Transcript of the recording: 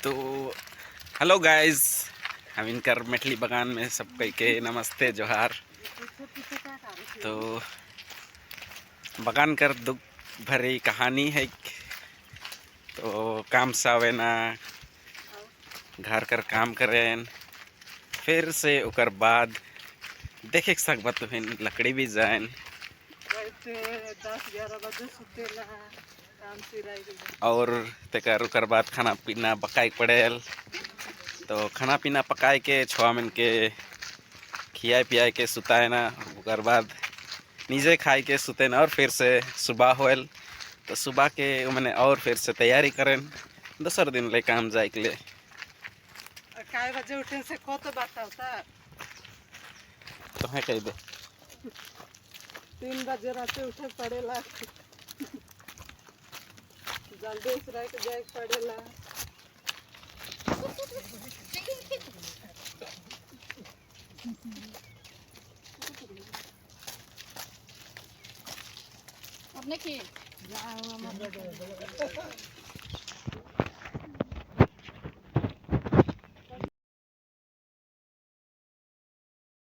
तो hello guys, हम इनकर मछली बगान में सब कह के नमस्ते जोहार। तो बगान कर दुख भरी कहानी है। तो काम सावे ना घर कर काम करें, फिर से उकर बाद देखे सकबा तो लकड़ी भी जाए 10-11 बजे सुतेला काम सिराई और तेकर उकर बाद खाना पीना पकाए पड़ेल। तो खाना पीना पकाए के छुआ मन के खियाए पियाए के सुताए ना, उकर बाद नीचे खाए के सुते ना और फिर से सुबह होल तो सुबह के मैंने और फिर से तैयारी करें दूसर दिन ले काम जाए के लिए। काय बजे उठे से को तो बताता तो है कह दे 3 बजे रात उठे पड़ेला जल्दी से रह के जाए पड़ेला। अपने की